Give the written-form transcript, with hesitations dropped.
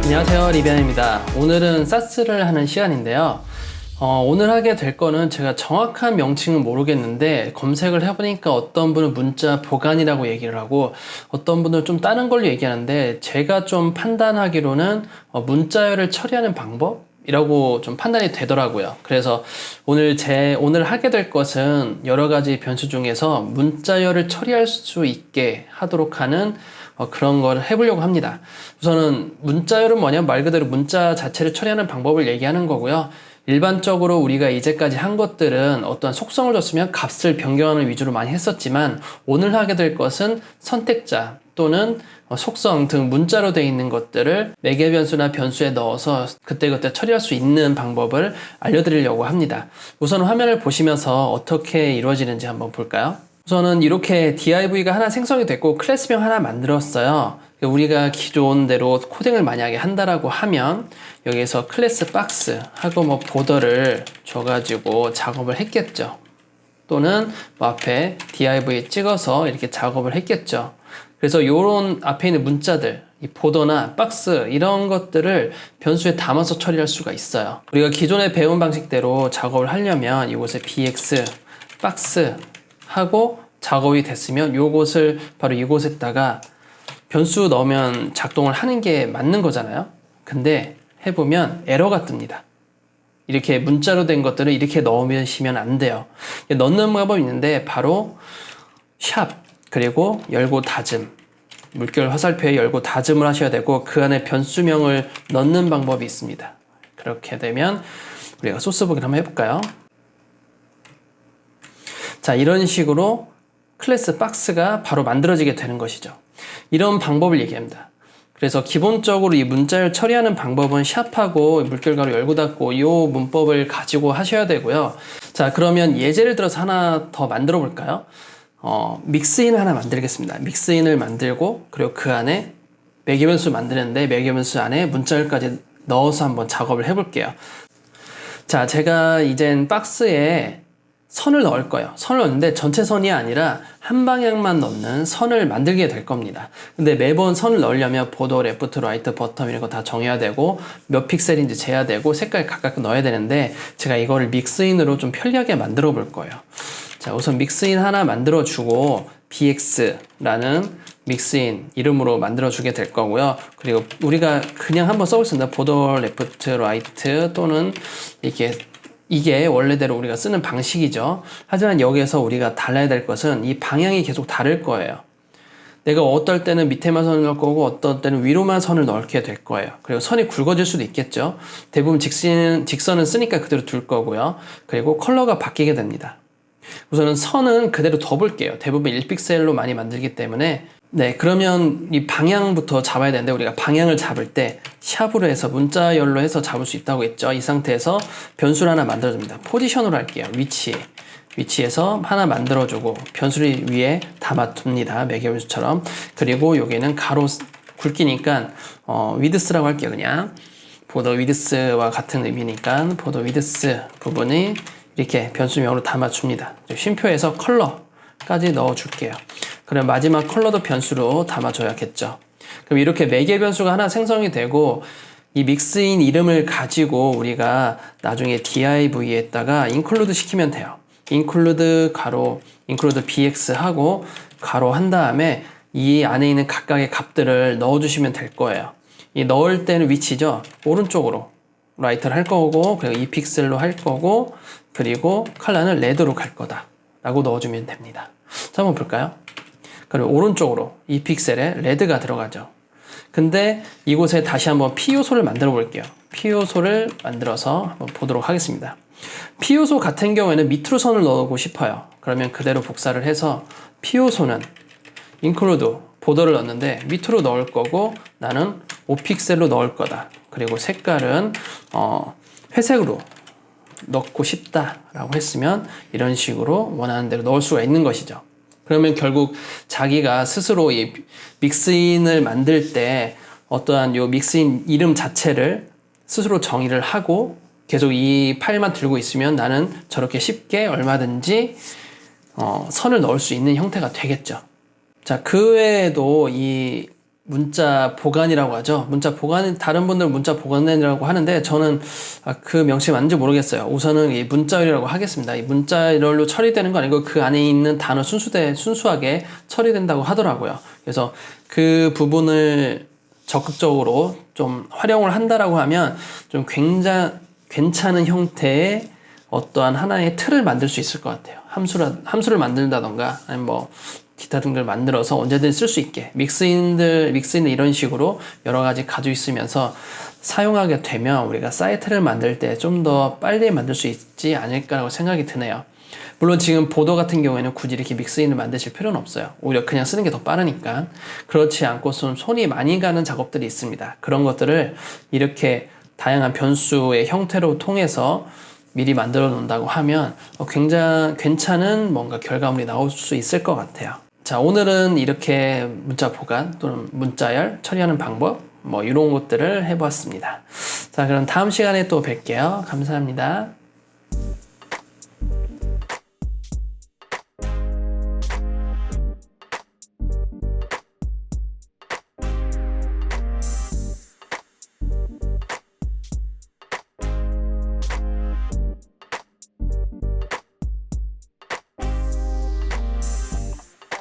안녕하세요, 리비안입니다. 오늘은 사스를 하는 시간인데요. 오늘 하게 될 거는 제가 정확한 명칭은 모르겠는데 검색을 해보니까 어떤 분은 문자 보관이라고 얘기를 하고 어떤 분은 좀 다른 걸로 얘기하는데 제가 좀 판단하기로는 문자열을 처리하는 방법이라고 좀 판단이 되더라고요. 그래서 오늘 하게 될 것은 여러 가지 변수 중에서 문자열을 처리할 수 있게 하도록 하는 그런 걸 해보려고 합니다. 우선은 문자열은 뭐냐면 말 그대로 문자 자체를 처리하는 방법을 얘기하는 거고요. 일반적으로 우리가 이제까지 한 것들은 어떤 속성을 줬으면 값을 변경하는 위주로 많이 했었지만 오늘 하게 될 것은 선택자 또는 속성 등 문자로 되어 있는 것들을 매개 변수나 변수에 넣어서 그때그때 처리할 수 있는 방법을 알려드리려고 합니다. 우선 화면을 보시면서 어떻게 이루어지는지 한번 볼까요? 우선은 이렇게 div가 하나 생성이 됐고 클래스명 하나 만들었어요. 우리가 기존대로 코딩을 만약에 한다라고 하면 여기에서 클래스 박스 하고 보더를 줘가지고 작업을 했겠죠. 또는 앞에 div 찍어서 이렇게 작업을 했겠죠. 그래서 요런 앞에 있는 문자들, 이 보더나 박스 이런 것들을 변수에 담아서 처리할 수가 있어요. 우리가 기존에 배운 방식대로 작업을 하려면 이곳에 bx 박스 하고 작업이 됐으면 요것을 바로 이곳에다가 변수 넣으면 작동을 하는 게 맞는 거잖아요. 근데 해보면 에러가 뜹니다. 이렇게 문자로 된 것들을 이렇게 넣으시면 안 돼요. 넣는 방법이 있는데 바로 샵 그리고 열고 닫음, 물결 화살표에 열고 닫음을 하셔야 되고 그 안에 변수명을 넣는 방법이 있습니다. 그렇게 되면 우리가 소스북을 한번 해볼까요? 자, 이런 식으로 클래스 박스가 바로 만들어지게 되는 것이죠. 이런 방법을 얘기합니다. 그래서 기본적으로 이 문자를 처리하는 방법은 샵하고 물결가로 열고 닫고 이 문법을 가지고 하셔야 되고요. 자, 그러면 예제를 들어서 하나 더 만들어 볼까요? 믹스인을 하나 만들겠습니다. 믹스인을 만들고 그리고 그 안에 매개변수 만드는데 매개변수 안에 문자열까지 넣어서 한번 작업을 해볼게요. 자, 제가 이젠 박스에 선을 넣을 거예요. 선을 넣는데 전체 선이 아니라 한 방향만 넣는 선을 만들게 될 겁니다. 근데 매번 선을 넣으려면 보더, 레프트, 라이트, 버텀 이런 거 다 정해야 되고 몇 픽셀인지 재야 되고 색깔 각각 넣어야 되는데 제가 이거를 믹스인으로 좀 편리하게 만들어 볼 거예요. 자, 우선 믹스인 하나 만들어 주고 bx라는 믹스인 이름으로 만들어 주게 될 거고요. 그리고 우리가 그냥 한번 써보겠습니다. 보더, 레프트, 라이트 또는 이게 원래대로 우리가 쓰는 방식이죠. 하지만 여기에서 우리가 달라야 될 것은 이 방향이 계속 다를 거예요. 내가 어떨 때는 밑에만 선을 넣을 거고 어떨 때는 위로만 선을 넣게 될 거예요. 그리고 선이 굵어질 수도 있겠죠. 대부분 직선은 쓰니까 그대로 둘 거고요. 그리고 컬러가 바뀌게 됩니다. 우선은 선은 그대로 둬볼게요. 대부분 1픽셀로 많이 만들기 때문에 네, 그러면 이 방향부터 잡아야 되는데 우리가 방향을 잡을 때 샵으로 해서 문자열로 해서 잡을 수 있다고 했죠. 이 상태에서 변수를 하나 만들어줍니다. 포지션으로 할게요. 위치에서 하나 만들어주고 변수를 위에 담아둡니다. 매개변수처럼. 그리고 여기는 가로 굵기니까 위드스라고 할게요. 그냥 보더 위드스와 같은 의미니까 보더 위드스 부분이 이렇게 변수명으로 담아줍니다. 쉼표에서 컬러까지 넣어줄게요. 그럼 마지막 컬러도 변수로 담아줘야겠죠. 그럼 이렇게 매개 변수가 하나 생성이 되고 이 믹스인 이름을 가지고 우리가 나중에 div에다가 include 시키면 돼요. include 가로 include bx 하고 가로 한 다음에 이 안에 있는 각각의 값들을 넣어주시면 될 거예요. 이 넣을 때는 위치죠. 오른쪽으로 라이트를 할 거고 그리고 2픽셀로 할 거고 그리고 컬러는 레드로 갈 거다 라고 넣어주면 됩니다. 자, 한번 볼까요? 그리고 오른쪽으로 2픽셀에 레드가 들어가죠. 근데 이곳에 다시 한번 P 요소를 만들어 볼게요. P 요소를 만들어서 한번 보도록 하겠습니다. P 요소 같은 경우에는 밑으로 선을 넣고 싶어요. 그러면 그대로 복사를 해서 P 요소는 include 보더를 넣었는데 밑으로 넣을 거고 나는 5픽셀로 넣을 거다. 그리고 색깔은 회색으로 넣고 싶다라고 했으면 이런 식으로 원하는 대로 넣을 수가 있는 것이죠. 그러면 결국 자기가 스스로 이 믹스인을 만들 때 어떠한 요 믹스인 이름 자체를 스스로 정의를 하고 계속 이 파일만 들고 있으면 나는 저렇게 쉽게 얼마든지 선을 넣을 수 있는 형태가 되겠죠. 자, 그 외에도 이 문자 보관이라고 하죠. 문자 보관, 다른 분들은 문자 보관이라고 하는데 저는 그 명칭이 맞는지 모르겠어요. 우선은 이 문자열이라고 하겠습니다. 이 문자열로 처리되는 거 아니고 그 안에 있는 단어 순수하게 처리된다고 하더라고요. 그래서 그 부분을 적극적으로 좀 활용을 한다라고 하면 좀 괜찮은 형태의 어떠한 하나의 틀을 만들 수 있을 것 같아요. 함수를 만든다던가 아니면 뭐 기타 등들 만들어서 언제든 쓸 수 있게 믹스인을 이런 식으로 여러 가지 가지고 있으면서 사용하게 되면 우리가 사이트를 만들 때 좀 더 빨리 만들 수 있지 않을까라고 생각이 드네요. 물론 지금 보도 같은 경우에는 굳이 이렇게 믹스인을 만드실 필요는 없어요. 오히려 그냥 쓰는 게 더 빠르니까. 그렇지 않고 좀 손이 많이 가는 작업들이 있습니다. 그런 것들을 이렇게 다양한 변수의 형태로 통해서 미리 만들어 놓는다고 하면 굉장히 괜찮은 뭔가 결과물이 나올 수 있을 것 같아요. 자, 오늘은 이렇게 문자 보관 또는 문자열 처리하는 방법 뭐 이런 것들을 해보았습니다. 자, 그럼 다음 시간에 또 뵐게요. 감사합니다.